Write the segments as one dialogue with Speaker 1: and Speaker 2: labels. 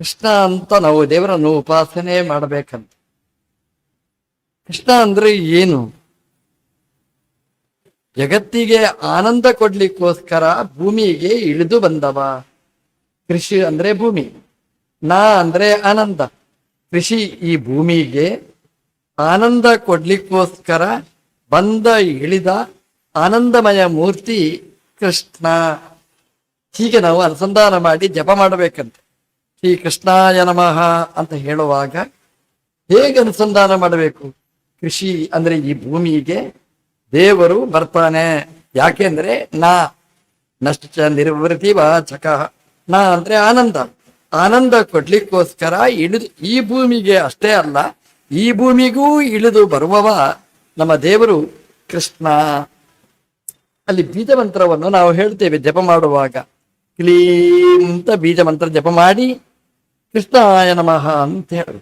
Speaker 1: ಕೃಷ್ಣ ಅಂತ ನಾವು ದೇವರನ್ನು ಉಪಾಸನೆ ಮಾಡಬೇಕಂತ. ಕೃಷ್ಣ ಅಂದ್ರೆ ಏನು? ಜಗತ್ತಿಗೆ ಆನಂದ ಕೊಡ್ಲಿಕ್ಕೋಸ್ಕರ ಭೂಮಿಗೆ ಇಳಿದು ಬಂದವ. ಕೃಷಿ ಅಂದ್ರೆ ಭೂಮಿ, ನಾ ಅಂದ್ರೆ ಆನಂದ. ಕೃಷಿ ಈ ಭೂಮಿಗೆ ಆನಂದ ಕೊಡ್ಲಿಕ್ಕೋಸ್ಕರ ಬಂದ ಇಳಿದ ಆನಂದಮಯ ಮೂರ್ತಿ ಕೃಷ್ಣ. ಹೀಗೆ ನಾವು ಅನುಸಂಧಾನ ಮಾಡಿ ಜಪ ಮಾಡಬೇಕಂತೆ. ಶ್ರೀ ಕೃಷ್ಣಾಯ ನಮಃ ಅಂತ ಹೇಳುವಾಗ ಹೇಗೆ ಅನುಸಂಧಾನ ಮಾಡಬೇಕು? ಕೃಷಿ ಅಂದ್ರೆ ಈ ಭೂಮಿಗೆ ದೇವರು ಬರ್ತಾನೆ. ಯಾಕೆಂದ್ರೆ ನಾ ನಷ್ಟ ನಿರ್ವೃತಿ ವಾಚಕ. ನಾ ಅಂದ್ರೆ ಆನಂದ. ಆನಂದ ಕೊಡ್ಲಿಕ್ಕೋಸ್ಕರ ಇಳಿದು ಈ ಭೂಮಿಗೆ ಅಷ್ಟೇ ಅಲ್ಲ, ಈ ಭೂಮಿಗೂ ಇಳಿದು ಬರುವವ ನಮ್ಮ ದೇವರು ಕೃಷ್ಣ. ಅಲ್ಲಿ ಬೀಜ ಮಂತ್ರವನ್ನು ನಾವು ಹೇಳ್ತೇವೆ ಜಪ ಮಾಡುವಾಗ. ಕ್ಲೀಂ ಅಂತ ಬೀಜ ಮಂತ್ರ ಜಪ ಮಾಡಿ ಕೃಷ್ಣಾಯ ನಮಃ ಅಂತ ಹೇಳಿ.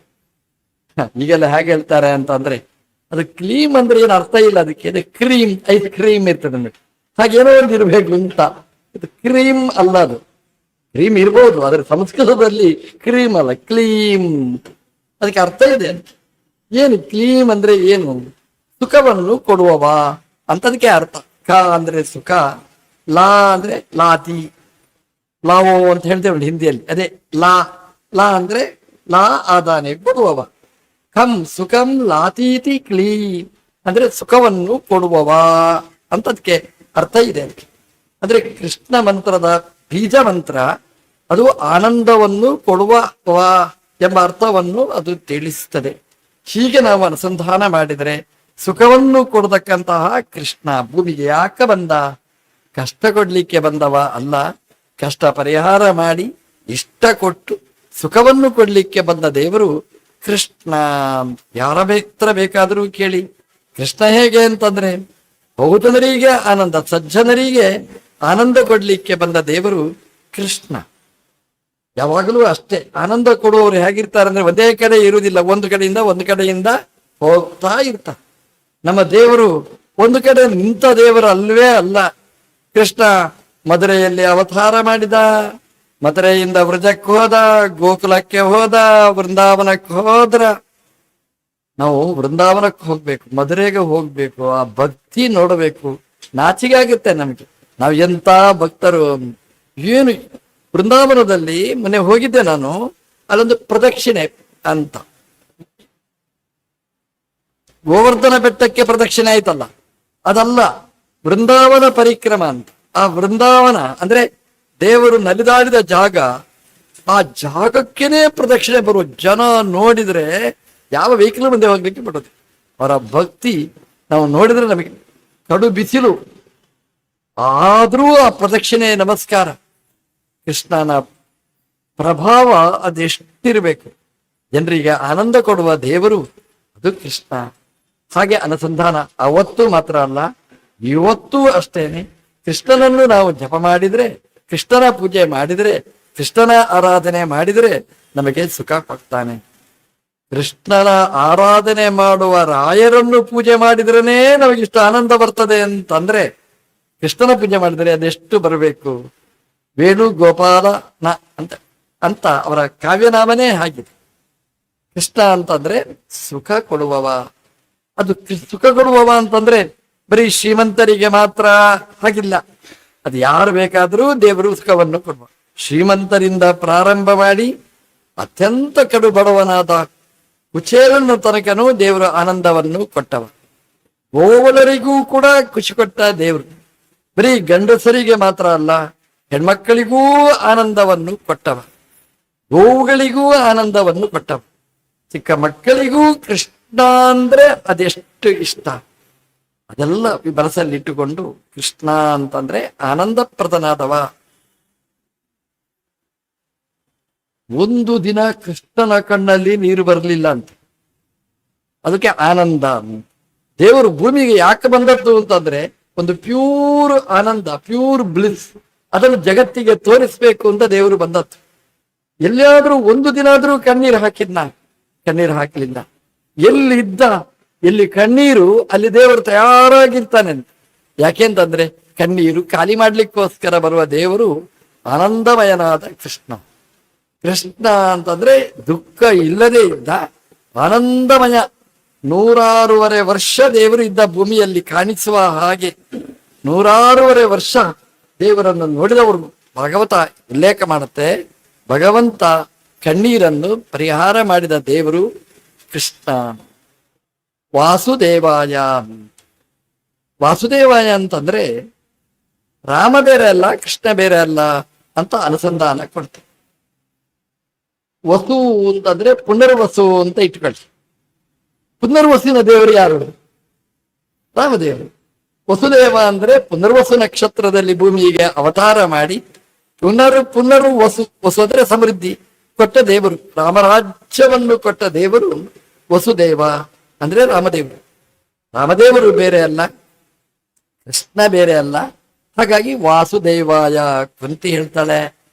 Speaker 1: ಈಗೆಲ್ಲ ಹೇಗೆ ಹೇಳ್ತಾರೆ ಅಂತ ಅಂದ್ರೆ, ಅದು ಕ್ಲೀಮ್ ಅಂದ್ರೆ ಏನು ಅರ್ಥ ಇಲ್ಲ ಅದಕ್ಕೆ. ಅದು ಕ್ರೀಮ್, ಐಸ್ ಕ್ರೀಮ್ ಇರ್ತದೆ ಅಂದ್ಬಿಟ್ಟು ಹಾಗೇನೋ ಒಂದು ಇರ್ಬೇಕು ಅಂತ. ಇದು ಕ್ರೀಮ್ ಅಲ್ಲ, ಅದು ಕ್ರೀಮ್ ಇರ್ಬೋದು, ಆದ್ರೆ ಸಂಸ್ಕೃತದಲ್ಲಿ ಕ್ರೀಮ್ ಅಲ್ಲ, ಕ್ಲೀಮ್. ಅದಕ್ಕೆ ಅರ್ಥ ಇದೆ. ಏನು ಕ್ಲೀಮ್ ಅಂದ್ರೆ ಏನು? ಸುಖವನ್ನು ಕೊಡುವವ ಅಂತ ಅದಕ್ಕೆ ಅರ್ಥ. ಕ ಅಂದ್ರೆ ಸುಖ, ಲಾ ಅಂದ್ರೆ ಲಾತಿ, ಲಾವೋ ಅಂತ ಹೇಳ್ತೇವೆ ಹಿಂದಿಯಲ್ಲಿ. ಅದೇ ಲಾ. ಲಾ ಅಂದ್ರೆ ಲಾ ಆದಾನೆ ಕೊಡುವವ. ಖಂ ಸುಖಂ ಲಾತೀತಿ ಕ್ಲೀ ಅಂದ್ರೆ ಸುಖವನ್ನು ಕೊಡುವವ ಅಂತ ಅದಕ್ಕೆ ಅರ್ಥ ಇದೆ. ಅಂದ್ರೆ ಕೃಷ್ಣ ಮಂತ್ರದ ಬೀಜ ಮಂತ್ರ ಅದು ಆನಂದವನ್ನು ಕೊಡುವ ಎಂಬ ಅರ್ಥವನ್ನು ಅದು ತಿಳಿಸ್ತದೆ. ಹೀಗೆ ನಾವು ಅನುಸಂಧಾನ ಮಾಡಿದರೆ ಸುಖವನ್ನು ಕೊಡತಕ್ಕಂತಹ ಕೃಷ್ಣ ಭೂಮಿಗೆ ಯಾಕೆ ಬಂದ? ಕಷ್ಟ ಕೊಡ್ಲಿಕ್ಕೆ ಬಂದವ ಅಲ್ಲ, ಕಷ್ಟ ಪರಿಹಾರ ಮಾಡಿ ಇಷ್ಟ ಕೊಟ್ಟು ಸುಖವನ್ನು ಕೊಡ್ಲಿಕ್ಕೆ ಬಂದ ದೇವರು ಕೃಷ್ಣ. ಯಾರ ಹತ್ರ ಬೇಕಾದರೂ ಕೇಳಿ, ಕೃಷ್ಣ ಹೇಗೆ ಅಂತಂದ್ರೆ ಬಹುಜನರಿಗೆ ಆನಂದ, ಸಜ್ಜನರಿಗೆ ಆನಂದ ಕೊಡ್ಲಿಕ್ಕೆ ಬಂದ ದೇವರು ಕೃಷ್ಣ. ಯಾವಾಗಲೂ ಅಷ್ಟೇ. ಆನಂದ ಕೊಡುವವರು ಹೇಗಿರ್ತಾರೆ ಅಂದ್ರೆ ಒಂದೇ ಕಡೆ ಇರುವುದಿಲ್ಲ, ಒಂದು ಕಡೆಯಿಂದ ಹೋಗ್ತಾ ಇರ್ತಾರೆ. ನಮ್ಮ ದೇವರು ಒಂದು ಕಡೆ ನಿಂತ ದೇವರು ಅಲ್ವೇ ಅಲ್ಲ. ಕೃಷ್ಣ ಮಧುರೆಯಲ್ಲಿ ಅವತಾರ ಮಾಡಿದ, ಮಧುರೆಯಿಂದ ವೃಜಕ್ಕೆ ಹೋದ, ಗೋಕುಲಕ್ಕೆ ಹೋದ, ವೃಂದಾವನಕ್ಕೆ ಹೋದ್ರ. ನಾವು ವೃಂದಾವನಕ್ಕೆ ಹೋಗ್ಬೇಕು, ಮಧುರೆಗೆ ಹೋಗ್ಬೇಕು, ಆ ಭಕ್ತಿ ನೋಡಬೇಕು. ನಾಚಿಕೆ ಆಗುತ್ತೆ ನಮ್ಗೆ, ನಾವು ಎಂತ ಭಕ್ತರು. ಏನು ವೃಂದಾವನದಲ್ಲಿ ಮೊನ್ನೆ ಹೋಗಿದ್ದೆ ನಾನು, ಅಲ್ಲೊಂದು ಪ್ರದಕ್ಷಿಣೆ ಅಂತ, ಗೋವರ್ಧನ ಬೆಟ್ಟಕ್ಕೆ ಪ್ರದಕ್ಷಿಣೆ ಆಯ್ತಲ್ಲ, ಅದಲ್ಲ, ವೃಂದಾವನ ಪರಿಕ್ರಮ ಅಂತ. ಆ ವೃಂದಾವನ ಅಂದ್ರೆ ದೇವರು ನಲಿದಾಡಿದ ಜಾಗ, ಆ ಜಾಗಕ್ಕೇನೆ ಪ್ರದಕ್ಷಿಣೆ ಬರುವ ಜನ ನೋಡಿದ್ರೆ ಯಾವ ವೆಹಿಕಲ್ ಮುಂದೆ ಹೋಗ್ಲಿಕ್ಕೆ ಬಿಡೋದು. ಅವರ ಭಕ್ತಿ ನಾವು ನೋಡಿದ್ರೆ ನಮಗೆ ಕಡು ಬಿಸಿಲು ಆದ್ರೂ ಆ ಪ್ರದಕ್ಷಿಣೆ ನಮಸ್ಕಾರ. ಕೃಷ್ಣನ ಪ್ರಭಾವ ಅದೆಷ್ಟಿರ್ಬೇಕು. ಜನರಿಗೆ ಆನಂದ ಕೊಡುವ ದೇವರು ಅದು ಕೃಷ್ಣ. ಹಾಗೆ ಅನುಸಂಧಾನ ಅವತ್ತು ಮಾತ್ರ ಅಲ್ಲ, ಇವತ್ತೂ ಅಷ್ಟೇನೆ. ಕೃಷ್ಣನನ್ನು ನಾವು ಜಪ ಮಾಡಿದ್ರೆ, ಕೃಷ್ಣನ ಪೂಜೆ ಮಾಡಿದ್ರೆ, ಕೃಷ್ಣನ ಆರಾಧನೆ ಮಾಡಿದ್ರೆ ನಮಗೆ ಸುಖ ಕೊಡ್ತಾನೆ. ಕೃಷ್ಣನ ಆರಾಧನೆ ಮಾಡುವ ರಾಯರನ್ನು ಪೂಜೆ ಮಾಡಿದ್ರೇನೆ ನಮಗಿಷ್ಟು ಆನಂದ ಬರ್ತದೆ ಅಂತಂದ್ರೆ, ಕೃಷ್ಣನ ಪೂಜೆ ಮಾಡಿದ್ರೆ ಅದೆಷ್ಟು ಬರಬೇಕು. ವೇಣುಗೋಪಾಲ ಅಂತ ಅಂತ ಅವರ ಕಾವ್ಯನಾಮನೇ ಆಗಿದೆ. ಕೃಷ್ಣ ಅಂತಂದ್ರೆ ಸುಖ ಕೊಡುವವ. ಅದು ಸುಖ ಕೊಡುವವ ಅಂತಂದ್ರೆ ಬರೀ ಶ್ರೀಮಂತರಿಗೆ ಮಾತ್ರ ಹಾಗಿಲ್ಲ, ಅದು ಯಾರು ಬೇಕಾದರೂ ದೇವರು ಸುಖವನ್ನು ಕೊಡುವ. ಶ್ರೀಮಂತರಿಂದ ಪ್ರಾರಂಭ ಮಾಡಿ ಅತ್ಯಂತ ಕಡು ಬಡವನಾದ ಕುಚೇಲನ ತನಕನೂ ದೇವರು ಆನಂದವನ್ನು ಕೊಟ್ಟವ. ಗೋವಲರಿಗೂ ಕೂಡ ಖುಷಿ ಕೊಟ್ಟ ದೇವರು. ಬರೀ ಗಂಡಸರಿಗೆ ಮಾತ್ರ ಅಲ್ಲ, ಹೆಣ್ಮಕ್ಕಳಿಗೂ ಆನಂದವನ್ನು ಕೊಟ್ಟವ, ಗೋವುಗಳಿಗೂ ಆನಂದವನ್ನು ಕೊಟ್ಟವ. ಚಿಕ್ಕ ಮಕ್ಕಳಿಗೂ ಕೃಷ್ಣ ಅಂದ್ರೆ ಅದೆಷ್ಟು ಇಷ್ಟ, ಅದೆಲ್ಲ ಮನಸ್ಸಲ್ಲಿಟ್ಟುಕೊಂಡು ಕೃಷ್ಣ ಅಂತಂದ್ರೆ ಆನಂದ ಪ್ರದನಾದವ. ಒಂದು ದಿನ ಕೃಷ್ಣನ ಕಣ್ಣಲ್ಲಿ ನೀರು ಬರಲಿಲ್ಲ ಅಂತ, ಅದಕ್ಕೆ ಆನಂದ. ದೇವರು ಭೂಮಿಗೆ ಯಾಕೆ ಬಂದದ್ದು ಅಂತಂದ್ರೆ ಒಂದು ಪ್ಯೂರ್ ಆನಂದ, ಪ್ಯೂರ್ ಬ್ಲಿಸ್, ಅದನ್ನು ಜಗತ್ತಿಗೆ ತೋರಿಸ್ಬೇಕು ಅಂತ ದೇವರು ಬಂದದ್ದು. ಎಲ್ಲಿಯಾದ್ರೂ ಒಂದು ದಿನ ಆದ್ರೂ ಕಣ್ಣೀರು ಹಾಕಿದ್ನ? ಕಣ್ಣೀರು ಹಾಕಲಿಲ್ಲ. ಎಲ್ಲಿದ್ದ, ಎಲ್ಲಿ ಕಣ್ಣೀರು ಅಲ್ಲಿ ದೇವರು ತಯಾರಾಗಿರ್ತಾನೆ ಅಂತ. ಯಾಕೆಂತಂದ್ರೆ ಕಣ್ಣೀರು ಖಾಲಿ ಮಾಡ್ಲಿಕ್ಕೋಸ್ಕರ ಬರುವ ದೇವರು ಆನಂದಮಯನಾದ ಕೃಷ್ಣ. ಕೃಷ್ಣ ಅಂತಂದ್ರೆ ದುಃಖ ಇಲ್ಲದೆ ಇದ್ದ ಆನಂದಮಯ 106 ವರ್ಷ ದೇವರು ಇದ್ದ ಭೂಮಿಯಲ್ಲಿ ಕಾಣಿಸುವ ಹಾಗೆ 106 ವರ್ಷ ದೇವರನ್ನು ನೋಡಿದವರು ಭಾಗವತ ಉಲ್ಲೇಖ ಮಾಡುತ್ತೆ. ಭಗವಂತ ಕಣ್ಣೀರನ್ನು ಪರಿಹಾರ ಮಾಡಿದ ದೇವರು ಕೃಷ್ಣ. ವಾಸುದೇವಾಯ. ವಾಸುದೇವಾಯ ಅಂತಂದ್ರೆ ರಾಮ ಬೇರೆ ಅಲ್ಲ, ಕೃಷ್ಣ ಬೇರೆ ಅಲ್ಲ ಅಂತ ಅನುಸಂಧಾನ ಕೊಡ್ತಾರೆ. ವಸು ಅಂತಂದ್ರೆ ಪುನರ್ವಸು ಅಂತ ಇಟ್ಕೊಳ್ಳಿ. ಪುನರ್ವಸುವಿನ ದೇವರು ಯಾರು? ರಾಮದೇವರು. ವಸುದೇವ ಅಂದ್ರೆ ಪುನರ್ವಸು ನಕ್ಷತ್ರದಲ್ಲಿ ಭೂಮಿಗೆ ಅವತಾರ ಮಾಡಿ ಪುನರ್ ವಸು ಅಂದ್ರೆ ಸಮೃದ್ಧಿ ಕೊಟ್ಟ ದೇವರು, ರಾಮರಾಜ್ಯವನ್ನು ಕೊಟ್ಟ ದೇವರು ವಸುದೇವ ಅಂದ್ರೆ ರಾಮದೇವರು. ರಾಮದೇವರು ಬೇರೆ ಅಲ್ಲ, ಕೃಷ್ಣ ಬೇರೆ ಅಲ್ಲ. ಹಾಗಾಗಿ ವಾಸುದೇವಾಯ ಕುಂತಿ ಹೇಳ್ತಾಳೆ,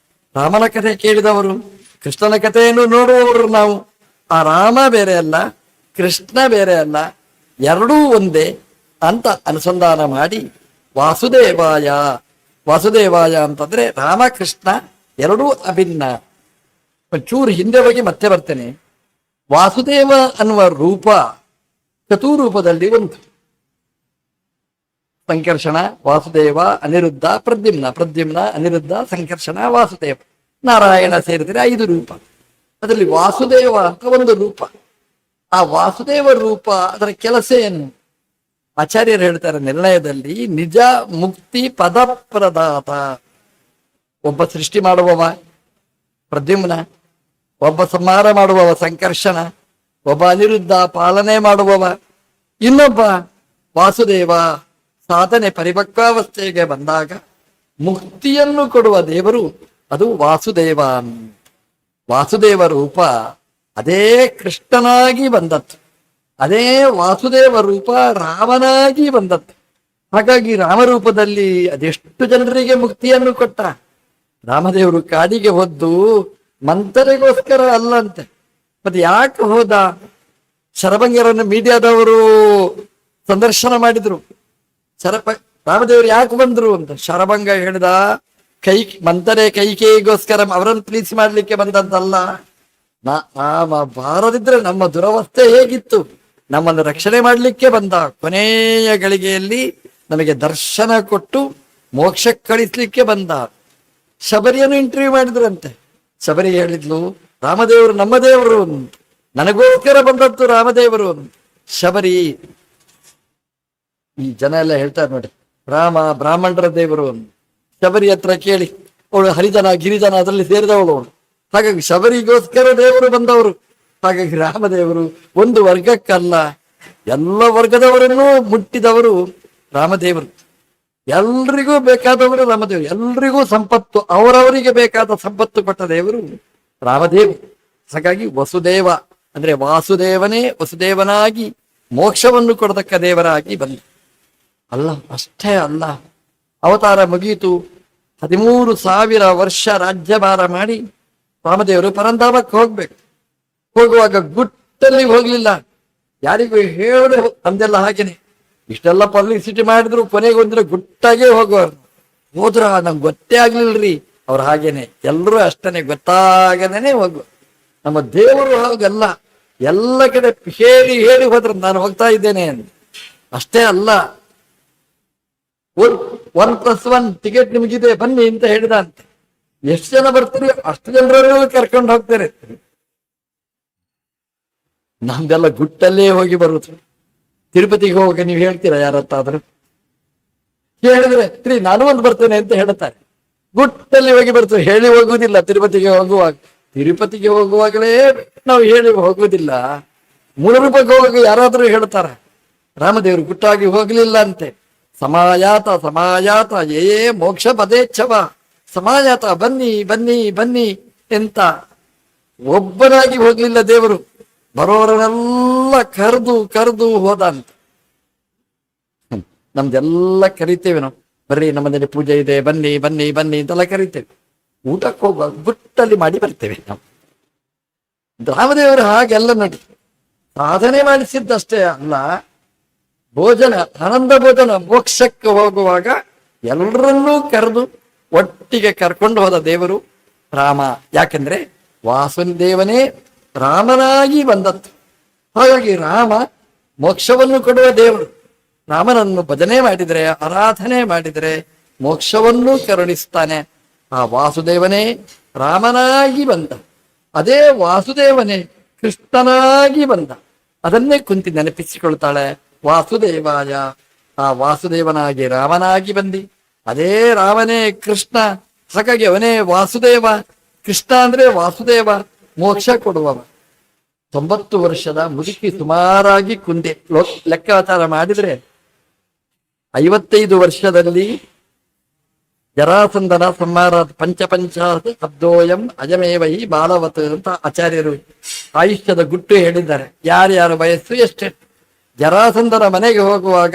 Speaker 1: ರಾಮನ ಕಥೆ ಕೇಳಿದವರು, ಕೃಷ್ಣನ ಕಥೆಯನ್ನು ನೋಡುವವರು ನಾವು. ಆ ರಾಮ ಬೇರೆ ಅಲ್ಲ, ಕೃಷ್ಣ ಬೇರೆ ಅಲ್ಲ, ಎರಡೂ ಒಂದೇ ಅಂತ ಅನುಸಂಧಾನ ಮಾಡಿ ವಾಸುದೇವಾಯ. ವಾಸುದೇವಾಯ ಅಂತಂದ್ರೆ ರಾಮಕೃಷ್ಣ ಎರಡೂ ಅಭಿನ್ನ. ಒಂಚೂರು ಹಿಂದೆ ಹೋಗಿ ಮತ್ತೆ ಬರ್ತೇನೆ. ವಾಸುದೇವ ಅನ್ನುವ ರೂಪ ಚತುರೂಪದಲ್ಲಿ ಒಂದು. ಸಂಕರ್ಷಣ, ವಾಸುದೇವ, ಅನಿರುದ್ಧ, ಪ್ರದ್ಯುಮ್ನ, ಅನಿರುದ್ಧ, ಸಂಕರ್ಷಣ, ವಾಸುದೇವ, ನಾರಾಯಣ ಸೇರಿದರೆ 5 ರೂಪ. ಅದರಲ್ಲಿ ವಾಸುದೇವ ಅಂತ ಒಂದು ರೂಪ. ಆ ವಾಸುದೇವ ರೂಪ ಅದರ ಕೆಲಸ ಏನು? ಆಚಾರ್ಯರು ಹೇಳ್ತಾರೆ ನಿರ್ಣಯದಲ್ಲಿ, ನಿಜ ಮುಕ್ತಿ ಪದಪ್ರದಾತ. ಒಬ್ಬ ಸೃಷ್ಟಿ ಮಾಡುವವ ಪ್ರದ್ಯುಮ್ನ, ಒಬ್ಬ ಸಂಹಾರ ಮಾಡುವವ ಸಂಕರ್ಷಣ, ಒಬ್ಬ ಅನಿರುದ್ಧ ಪಾಲನೆ ಮಾಡುವವ, ಇನ್ನೊಬ್ಬ ವಾಸುದೇವ ಸಾಧನೆ ಪರಿಪಕ್ವಾವಸ್ಥೆಗೆ ಬಂದಾಗ ಮುಕ್ತಿಯನ್ನು ಕೊಡುವ ದೇವರು, ಅದು ವಾಸುದೇವ. ವಾಸುದೇವ ರೂಪ ಅದೇ ಕೃಷ್ಣನಾಗಿ ಬಂದದ್ದು, ಅದೇ ವಾಸುದೇವ ರೂಪ ರಾಮನಾಗಿ ಬಂದದ್ದು. ಹಾಗಾಗಿ ರಾಮರೂಪದಲ್ಲಿ ಅದೆಷ್ಟು ಜನರಿಗೆ ಮುಕ್ತಿಯನ್ನು ಕೊಟ್ಟ. ರಾಮದೇವರು ಕಾಡಿಗೆ ಹೋದ್ದು ಮಂಥರೆಗೋಸ್ಕರ ಅಲ್ಲಂತೆ. ಮತ್ತೆ ಯಾಕೆ ಹೋದ? ಶರಭಂಗರನ್ನು ಮೀಡಿಯಾದವರು ಸಂದರ್ಶನ ಮಾಡಿದ್ರು. ರಾಮದೇವರು ಯಾಕೆ ಬಂದ್ರು ಅಂತ ಶರಭಂಗ ಹೇಳಿದ, ಮಂಥರೆ ಕೈಕೇಯಿಗೋಸ್ಕರ ಅವರನ್ನು ಪ್ಲೀಸ್ ಮಾಡ್ಲಿಕ್ಕೆ ಬಂದದ್ದಲ್ಲ. ನಾಮ ಬಾರದಿದ್ರೆ ನಮ್ಮ ದುರವಸ್ಥೆ ಹೇಗಿತ್ತು, ನಮ್ಮನ್ನು ರಕ್ಷಣೆ ಮಾಡ್ಲಿಕ್ಕೆ ಬಂದ. ಕೊನೆಯ ಗಳಿಗೆಯಲ್ಲಿ ನಮಗೆ ದರ್ಶನ ಕೊಟ್ಟು ಮೋಕ್ಷ ಕಳಿಸ್ಲಿಕ್ಕೆ ಬಂದ. ಶಬರಿಯನ್ನು ಇಂಟರ್ವ್ಯೂ ಮಾಡಿದ್ರಂತೆ. ಶಬರಿ ಹೇಳಿದ್ಲು, ರಾಮದೇವರು ನಮ್ಮ ದೇವರು, ನನಗೋಸ್ಕರ ಬಂದದ್ದು ರಾಮದೇವರು. ಶಬರಿ, ಈ ಜನ ಎಲ್ಲ ಹೇಳ್ತಾರೆ ನೋಡಿ, ರಾಮ ಬ್ರಾಹ್ಮಣರ ದೇವರು. ಶಬರಿ ಹತ್ರ ಕೇಳಿ, ಅವಳು ಹರಿಜನ ಗಿರಿಜನ ಅದರಲ್ಲಿ ಸೇರಿದವಳು ಅವಳು. ಹಾಗಾಗಿ ಶಬರಿಗೋಸ್ಕರ ದೇವರು ಬಂದವರು. ಹಾಗಾಗಿ ರಾಮದೇವರು ಒಂದು ವರ್ಗಕ್ಕಲ್ಲ, ಎಲ್ಲ ವರ್ಗದವರನ್ನೂ ಮುಟ್ಟಿದವರು ರಾಮದೇವರು. ಎಲ್ರಿಗೂ ಬೇಕಾದವರು ರಾಮದೇವರು, ಎಲ್ರಿಗೂ ಸಂಪತ್ತು, ಅವರವರಿಗೆ ಬೇಕಾದ ಸಂಪತ್ತು ಕೊಟ್ಟ ದೇವರು ರಾಮದೇವರು. ಹಾಗಾಗಿ ವಸುದೇವ ಅಂದ್ರೆ ವಾಸುದೇವನೇ ವಸುದೇವನಾಗಿ ಮೋಕ್ಷವನ್ನು ಕೊಡತಕ್ಕ ದೇವರಾಗಿ ಬಂದ. ಅಲ್ಲ, ಅಷ್ಟೇ ಅಲ್ಲ, ಅವತಾರ ಮುಗಿಯಿತು. 13,000 ವರ್ಷ ರಾಜ್ಯಭಾರ ಮಾಡಿ ರಾಮದೇವರು ಪರಂಧಾಮಕ್ಕೆ ಹೋಗ್ಬೇಕು. ಹೋಗುವಾಗ ಗುಟ್ಟಲ್ಲಿ ಹೋಗ್ಲಿಲ್ಲ, ಯಾರಿಗೂ ಹೇಳು ಅಂದೆಲ್ಲ. ಹಾಗೇನೆ ಇಷ್ಟೆಲ್ಲ ಪಬ್ಲಿಸಿಟಿ ಮಾಡಿದ್ರು ಕೊನೆಗೆ ಒಂದಿನ ಗುಟ್ಟಾಗೆ ಹೋಗುವರು. ಹೋದ್ರ ನಂಗೆ ಗೊತ್ತೇ ಆಗ್ಲಿಲ್ರಿ ಅವ್ರು. ಹಾಗೇನೆ ಎಲ್ಲರೂ ಅಷ್ಟನೇ, ಗೊತ್ತಾಗದೇನೆ ಹೋಗುವ. ನಮ್ಮ ದೇವರು ಹಾಗಲ್ಲ, ಎಲ್ಲ ಕಡೆ ಹೇಳಿ ಹೇಳಿ ಹೋದ್ರ ನಾನು ಹೋಗ್ತಾ ಇದ್ದೇನೆ ಅಂತ. ಅಷ್ಟೇ ಅಲ್ಲ, 1+1 ಟಿಕೆಟ್ ನಿಮಗಿದೆ ಬನ್ನಿ ಅಂತ ಹೇಳಿದ ಅಂತೆ. ಎಷ್ಟು ಜನ ಬರ್ತೀರಿ ಅಷ್ಟು ಜನರನ್ನು ಕರ್ಕೊಂಡು ಹೋಗ್ತಾರೆ. ನಮ್ದೆಲ್ಲ ಗುಟ್ಟಲ್ಲೇ ಹೋಗಿ ಬರುದು. ತಿರುಪತಿಗೆ ಹೋಗ ನೀವು ಹೇಳ್ತೀರಾ ಯಾರತ್ತಾದ್ರೂ? ಹೇಳಿದ್ರೆ ನಾನು ಒಂದು ಬರ್ತೇನೆ ಅಂತ ಹೇಳ್ತಾರೆ. ಗುಟ್ಟಲ್ಲಿ ಹೋಗಿ ಬರ್ತೇವೆ, ಹೇಳಿ ಹೋಗುವುದಿಲ್ಲ. ತಿರುಪತಿಗೆ ಹೋಗುವಾಗಲೇ ನಾವು ಹೇಳಿ ಹೋಗುವುದಿಲ್ಲ. 3 ರೂಪಾಯಿಗೆ ಹೋಗುವಾಗ ಯಾರಾದ್ರೂ ಹೇಳ್ತಾರ? ರಾಮದೇವರು ಗುಟ್ಟಾಗಿ ಹೋಗ್ಲಿಲ್ಲ ಅಂತೆ. ಸಮಾಯಾತ ಏ ಮೋಕ್ಷ ಪದೇಚ್ಛವ ಸಮಾಯಾತ, ಬನ್ನಿ ಬನ್ನಿ ಬನ್ನಿ ಎಂತ ಒಬ್ಬನಾಗಿ ಹೋಗ್ಲಿಲ್ಲ ದೇವರು. ಬರೋರನ್ನೆಲ್ಲ ಕರೆದು ಹೋದ ಅಂತ. ನಮ್ದೆಲ್ಲ ಕರಿತೇವೆ ನಾವು, ಬರ್ರಿ ನಮ್ಮದಲ್ಲಿ ಪೂಜೆ ಇದೆ, ಬನ್ನಿ ಬನ್ನಿ ಬನ್ನಿ ಅಂತೆಲ್ಲ ಕರಿತೇವೆ. ಊಟಕ್ಕೆ ಹೋಗುವಾಗ ಗುಟ್ಟಲ್ಲಿ ಮಾಡಿ ಬರ್ತೇವೆ ನಾವು. ರಾಮದೇವರು ಹಾಗೆಲ್ಲ ನೋಡಿ ಸಾಧನೆ ಮಾಡಿಸಿದ್ದಷ್ಟೇ ಅಲ್ಲ, ಭೋಜನ, ಆನಂದ ಭೋಜನ, ಮೋಕ್ಷಕ್ಕೆ ಹೋಗುವಾಗ ಎಲ್ಲರನ್ನೂ ಕರೆದು ಒಟ್ಟಿಗೆ ಕರ್ಕೊಂಡು ಹೋದ ದೇವರು ರಾಮ. ಯಾಕೆಂದ್ರೆ ವಾಸುದೇವನೇ ರಾಮನಾಗಿ ಬಂದದ್ದು. ಹಾಗಾಗಿ ರಾಮ ಮೋಕ್ಷವನ್ನು ಕೊಡುವ ದೇವರು. ರಾಮನನ್ನು ಭಜನೆ ಮಾಡಿದರೆ, ಆರಾಧನೆ ಮಾಡಿದರೆ ಮೋಕ್ಷವನ್ನು ಕರುಣಿಸ್ತಾನೆ. ಆ ವಾಸುದೇವನೇ ರಾಮನಾಗಿ ಬಂದ, ಅದೇ ವಾಸುದೇವನೇ ಕೃಷ್ಣನಾಗಿ ಬಂದ. ಅದನ್ನೇ ಕುಂತಿ ನೆನಪಿಸಿಕೊಳ್ತಾಳೆ. ವಾಸುದೇವಾಯ, ಆ ವಾಸುದೇವನಾಗಿ ರಾಮನಾಗಿ ಬಂದಿ, ಅದೇ ರಾಮನೇ ಕೃಷ್ಣ. ಹಾಗಾಗಿ ಅವನೇ ವಾಸುದೇವ. ಕೃಷ್ಣ ಅಂದ್ರೆ ವಾಸುದೇವ, ಮೋಕ್ಷ ಕೊಡುವವ. 90 ವರ್ಷದ ಮುದುಕಿ ಸುಮಾರಾಗಿ ಕುಂದೆ ಲೆಕ್ಕಾಚಾರ ಮಾಡಿದ್ರೆ 55 ವರ್ಷದಲ್ಲಿ ಜರಾಸಂಧನ ಸಂಹಾರ ಪಂಚಪಂಚಾತ್ ಅಬ್ದೋಯಂ ಅಜಮೇವೈ ಬಾಲವತ್ ಅಂತ ಆಚಾರ್ಯರು ಆಯುಷ್ಯದ ಗುಟ್ಟು ಹೇಳಿದ್ದಾರೆ. ಯಾರ್ಯಾರ ವಯಸ್ಸು ಎಷ್ಟೆಷ್ಟು. ಜರಾಸಂಧನ ಮನೆಗೆ ಹೋಗುವಾಗ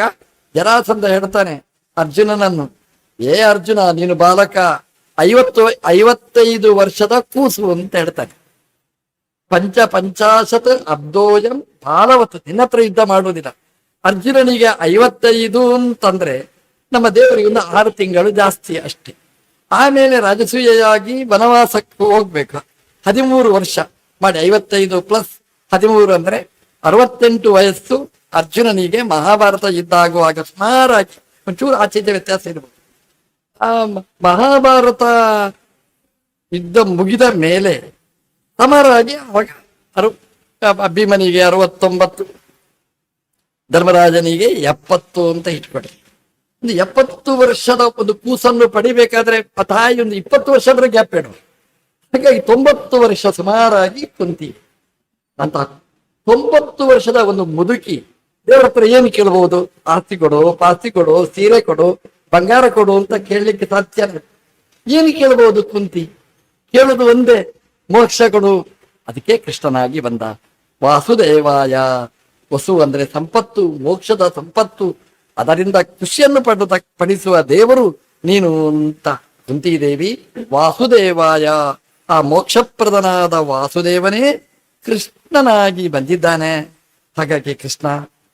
Speaker 1: ಜರಾಸಂಧ ಹೇಳ್ತಾನೆ ಅರ್ಜುನನನ್ನು, ಏ ಅರ್ಜುನ ನೀನು ಬಾಲಕ, 55 ವರ್ಷದ ಕೂಸು ಅಂತ ಹೇಳ್ತಾನೆ. ಪಂಚಾಶತ್ ಅಬ್ದೋಯಂ ಬಾಲವತ್, ನಿನ್ನತ್ರ ಯುದ್ಧ ಮಾಡುವುದಿಲ್ಲ. ಅರ್ಜುನನಿಗೆ 55 ಅಂತಂದ್ರೆ ನಮ್ಮ ದೇವರಿಗೆ ಒಂದು 6 ತಿಂಗಳು ಜಾಸ್ತಿ ಅಷ್ಟೇ. ಆಮೇಲೆ ರಾಜಸೂಯಾಗಿ ವನವಾಸಕ್ಕೆ ಹೋಗ್ಬೇಕು. 13 ವರ್ಷ ಮಾಡಿ 55 ಪ್ಲಸ್ 13 ಅಂದ್ರೆ 68 ವಯಸ್ಸು ಅರ್ಜುನನಿಗೆ. ಮಹಾಭಾರತ ಯುದ್ಧ ಆಗುವಾಗ ಸುಮಾರಾಗಿ ಒಂಚೂರು ಆಚೆಯ ವ್ಯತ್ಯಾಸ ಇರ್ಬೋದು. ಆ ಮಹಾಭಾರತ ಯುದ್ಧ ಮುಗಿದ ಮೇಲೆ ಸಮರಾಗಿ ಅವಾಗ ಅಭಿಮನಿಗೆ 69, ಧರ್ಮರಾಜನಿಗೆ 70 ಅಂತ ಇಟ್ಕೊಡಿ. ಒಂದು 70 ವರ್ಷದ ಒಂದು ಕೂಸನ್ನು ಪಡಿಬೇಕಾದ್ರೆ ತಾಯಿ ಒಂದು 20 ವರ್ಷದ ಗ್ಯಾಪ್ ಇಡುವ. ಹಾಗಾಗಿ 90 ವರ್ಷ ಸುಮಾರಾಗಿ ಕುಂತಿ ಅಂತ. 90 ವರ್ಷದ ಒಂದು ಮುದುಕಿ ದೇವರ ಹತ್ರ ಏನು ಕೇಳಬಹುದು? ಆಸ್ತಿ ಕೊಡು, ಪಾಸ್ತಿ ಕೊಡು, ಸೀರೆ ಕೊಡು, ಬಂಗಾರ ಕೊಡು ಅಂತ ಕೇಳಲಿಕ್ಕೆ ಸಾಧ್ಯ. ಏನು ಕೇಳಬಹುದು ಕುಂತಿ? ಕೇಳುದು ಒಂದೇ, ಮೋಕ್ಷ ಕೊಡು. ಅದಕ್ಕೆ ಕೃಷ್ಣನಾಗಿ ಬಂದ. ವಾಸುದೇವಾಯ, ವಸು ಅಂದ್ರೆ ಸಂಪತ್ತು, ಮೋಕ್ಷದ ಸಂಪತ್ತು, ಅದರಿಂದ ಖುಷಿಯನ್ನು ಪಡಿಸುವ ದೇವರು ನೀನು ಅಂತ ಕುಂತಿದೇವಿ. ವಾಸುದೇವಾಯ, ಆ ಮೋಕ್ಷಪ್ರದನಾದ ವಾಸುದೇವನೇ ಕೃಷ್ಣನಾಗಿ ಬಂದಿದ್ದಾನೆ. ಹಾಗಾಗಿ ಕೃಷ್ಣ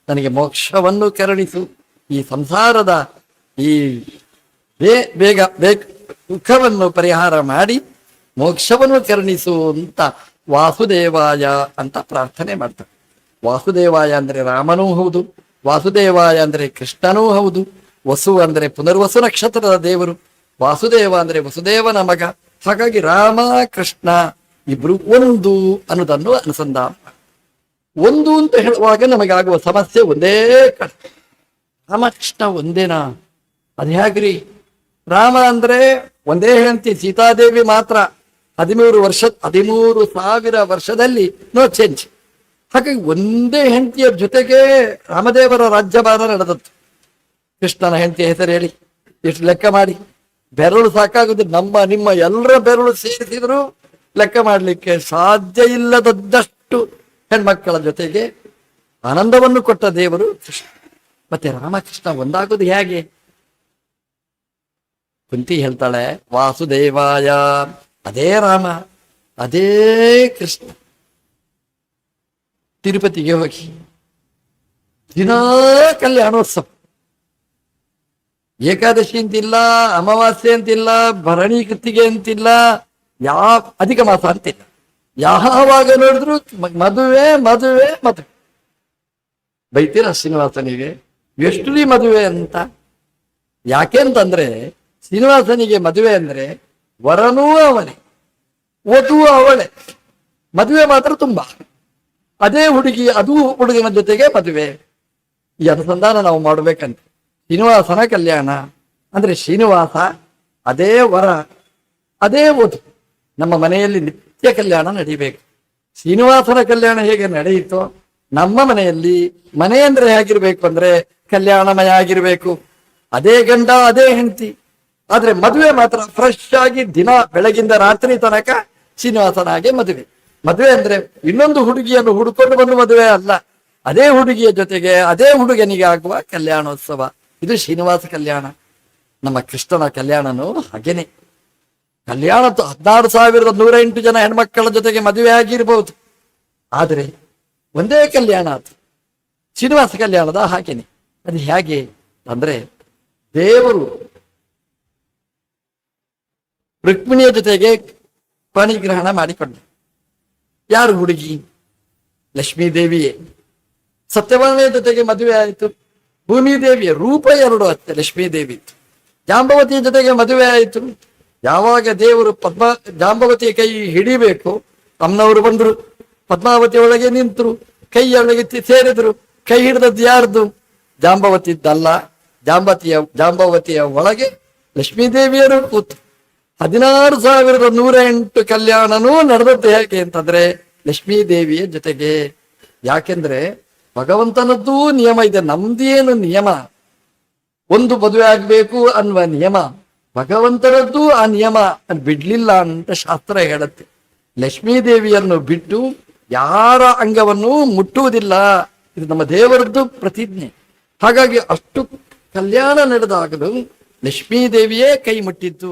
Speaker 1: ನನಗೆ ಮೋಕ್ಷವನ್ನು ಕರುಣಿಸು, ಈ ಸಂಸಾರದ ಈ ಬೇಗ ದುಃಖವನ್ನು ಪರಿಹಾರ ಮಾಡಿ ಮೋಕ್ಷವನ್ನು ಕರುಣಿಸು ಅಂತ ವಾಸುದೇವಾಯ ಅಂತ ಪ್ರಾರ್ಥನೆ ಮಾಡ್ತಾರೆ. ವಾಸುದೇವಾಯ ಅಂದ್ರೆ ರಾಮನೂ ಹೌದು, ವಾಸುದೇವಾಯ ಅಂದ್ರೆ ಕೃಷ್ಣನೂ ಹೌದು. ವಸು ಅಂದ್ರೆ ಪುನರ್ವಸು ನಕ್ಷತ್ರದ ದೇವರು, ವಾಸುದೇವ ಅಂದ್ರೆ ವಸುದೇವನ ಮಗ. ಹಾಗಾಗಿ ರಾಮ ಕೃಷ್ಣ ಇಬ್ರು ಒಂದು ಅನ್ನೋದನ್ನು ಅನುಸಂಧಾನ. ಒಂದು ಅಂತ ಹೇಳುವಾಗ ನಮಗಾಗುವ ಸಮಸ್ಯೆ ಒಂದೇ ಕಡೆ, ರಾಮಕೃಷ್ಣ ಒಂದೇನಾ? ಅದು ಹೇಗ್ರಿ? ರಾಮ ಅಂದ್ರೆ ಒಂದೇ ಹೆಂಡತಿ ಸೀತಾದೇವಿ ಮಾತ್ರ. 13,000 ವರ್ಷದಲ್ಲಿ ನೋ ಚೇಂಜ್. ಹಾಗಾಗಿ ಒಂದೇ ಹೆಂಡತಿಯ ಜೊತೆಗೆ ರಾಮದೇವರ ರಾಜ್ಯಭಾರ ನಡೆದದ್ದು. ಕೃಷ್ಣನ ಹೆಂಡತಿಯ ಹೆಸರು ಹೇಳಿ ಎಷ್ಟು ಲೆಕ್ಕ ಮಾಡಿ, ಬೆರಳು ಸಾಕಾಗುದು. ನಮ್ಮ ನಿಮ್ಮ ಎಲ್ಲರ ಬೆರಳು ಸೇರಿಸಿದ್ರು ಲೆಕ್ಕ ಮಾಡಲಿಕ್ಕೆ ಸಾಧ್ಯ ಇಲ್ಲದದ್ದಷ್ಟು ಹೆಣ್ಮಕ್ಕಳ ಜೊತೆಗೆ ಆನಂದವನ್ನು ಕೊಟ್ಟ ದೇವರು ಕೃಷ್ಣ. ಮತ್ತೆ ರಾಮಕೃಷ್ಣ ಒಂದಾಗುದು ಹೇಗೆ? ಕುಂತಿ ಹೇಳ್ತಾಳೆ, ವಾಸುದೇವಾಯ, ಅದೇ ರಾಮ, ಅದೇ ಕೃಷ್ಣ. ತಿರುಪತಿಗೆ ಹೋಗಿ ದಿನಾ ಕಲ್ಯಾಣೋತ್ಸವ, ಏಕಾದಶಿ ಅಂತಿಲ್ಲ, ಅಮಾವಾಸ್ಯೆ ಅಂತಿಲ್ಲ, ಭರಣಿ ಕೃತಿಗೆ ಅಂತಿಲ್ಲ, ಅಧಿಕ ಮಾಸ ಅಂತಿಲ್ಲ. ಯಾವಾಗ ನೋಡಿದ್ರು ಮದುವೆ ಮದುವೆ ಮದುವೆ. ಬೈತೀರ ಶ್ರೀನಿವಾಸನಿಗೆ ಎಷ್ಟು ಮದುವೆ ಅಂತ? ಯಾಕೆ ಅಂತಂದ್ರೆ ಶ್ರೀನಿವಾಸನಿಗೆ ಮದುವೆ ಅಂದ್ರೆ ವರನೂ ಅವನೇ, ವಧು ಅವಳೆ, ಮದುವೆ ಮಾತ್ರ ತುಂಬಾ. ಅದೇ ಹುಡುಗಿ, ಅದು ಹುಡುಗನ ಜೊತೆಗೆ ಮದುವೆ. ಈ ಅನುಸಂಧಾನ ನಾವು ಮಾಡ್ಬೇಕಂತ. ಶ್ರೀನಿವಾಸನ ಕಲ್ಯಾಣ ಅಂದ್ರೆ ಶ್ರೀನಿವಾಸ ಅದೇ ವರ, ಅದೇ ವಧು. ನಮ್ಮ ಮನೆಯಲ್ಲಿ ನಿತ್ಯ ಕಲ್ಯಾಣ ನಡೀಬೇಕು. ಶ್ರೀನಿವಾಸನ ಕಲ್ಯಾಣ ಹೇಗೆ ನಡೆಯಿತೋ ನಮ್ಮ ಮನೆಯಲ್ಲಿ ಮನೆ ಅಂದ್ರೆ ಹೇಗಿರ್ಬೇಕು ಅಂದ್ರೆ ಕಲ್ಯಾಣಮಯ ಆಗಿರ್ಬೇಕು. ಅದೇ ಗಂಡ, ಅದೇ ಹೆಂಡತಿ. ಆದ್ರೆ ಮದುವೆ ಮಾತ್ರ ಫ್ರೆಶ್ ಆಗಿ ದಿನ ಬೆಳಗಿಂದ ರಾತ್ರಿ ತನಕ ಶ್ರೀನಿವಾಸನ ಹಾಗೆ ಮದುವೆ. ಮದುವೆ ಅಂದ್ರೆ ಇನ್ನೊಂದು ಹುಡುಗಿಯನ್ನು ಹುಡುಕೊಂಡು ಬಂದು ಮದುವೆ ಅಲ್ಲ, ಅದೇ ಹುಡುಗಿಯ ಜೊತೆಗೆ ಅದೇ ಹುಡುಗನಿಗೆ ಆಗುವ ಕಲ್ಯಾಣೋತ್ಸವ. ಇದು ಶ್ರೀನಿವಾಸ ಕಲ್ಯಾಣ. ನಮ್ಮ ಕೃಷ್ಣನ ಕಲ್ಯಾಣನು ಹಾಗೇನೆ. ಕಲ್ಯಾಣ 16,108 ಜನ ಹೆಣ್ಮಕ್ಕಳ ಜೊತೆಗೆ ಮದುವೆ ಆಗಿರ್ಬಹುದು, ಆದ್ರೆ ಒಂದೇ ಕಲ್ಯಾಣ ಅದು ಶ್ರೀನಿವಾಸ ಕಲ್ಯಾಣದ ಹಾಗೇನೆ. ಅದು ಹೇಗೆ ಅಂದ್ರೆ ದೇವರು ರುಕ್ಮಿಣಿಯ ಜೊತೆಗೆ ಪಾಣಿಗ್ರಹಣ ಮಾಡಿಕೊಂಡ. ಯಾರು ಹುಡುಗಿ? ಲಕ್ಷ್ಮೀದೇವಿಯೇ. ಸತ್ಯವಾಣೆಯ ಜೊತೆಗೆ ಮದುವೆ ಆಯಿತು, ಭೂಮಿದೇವಿಯ ರೂಪ ಎರಡು ಅತ್ತೆ ಲಕ್ಷ್ಮೀದೇವಿ. ಜಾಂಬವತಿಯ ಜೊತೆಗೆ ಮದುವೆ ಆಯಿತು. ಯಾವಾಗ ದೇವರು ಜಾಂಬವತಿಯ ಕೈ ಹಿಡಿಬೇಕು, ಅಮ್ಮನವರು ಬಂದ್ರು, ಪದ್ಮಾವತಿ ಒಳಗೆ ನಿಂತರು, ಕೈಯೊಳಗೆ ಸೇರಿದ್ರು. ಕೈ ಹಿಡಿದದ್ದು ಯಾರ್ದು? ಜಾಂಬವತಿದ್ದಲ್ಲ. ಜಾಂಬವತಿಯ ಒಳಗೆ ಲಕ್ಷ್ಮೀದೇವಿಯರು ಕೂತು 16,108 ಕಲ್ಯಾಣನೂ ನಡೆದದ್ದು ಹೇಗೆ ಅಂತಂದ್ರೆ ಲಕ್ಷ್ಮೀದೇವಿಯ ಜೊತೆಗೆ. ಯಾಕೆಂದ್ರೆ ಭಗವಂತನದ್ದೂ ನಿಯಮ ಇದೆ, ನಮ್ದೇನು ನಿಯಮ? ಒಂದು ಮದುವೆ ಆಗ್ಬೇಕು ಅನ್ನುವ ನಿಯಮ, ಭಗವಂತನದ್ದು ಆ ನಿಯಮ ಬಿಡ್ಲಿಲ್ಲ ಅಂತ ಶಾಸ್ತ್ರ ಹೇಳುತ್ತೆ. ಲಕ್ಷ್ಮೀದೇವಿಯನ್ನು ಬಿಟ್ಟು ಯಾರ ಅಂಗವನ್ನು ಮುಟ್ಟುವುದಿಲ್ಲ, ಇದು ನಮ್ಮ ದೇವರದ್ದು ಪ್ರತಿಜ್ಞೆ. ಹಾಗಾಗಿ ಅಷ್ಟು ಕಲ್ಯಾಣ ನಡೆದಾಗಲು ಲಕ್ಷ್ಮೀದೇವಿಯೇ ಕೈ ಮುಟ್ಟಿದ್ದು.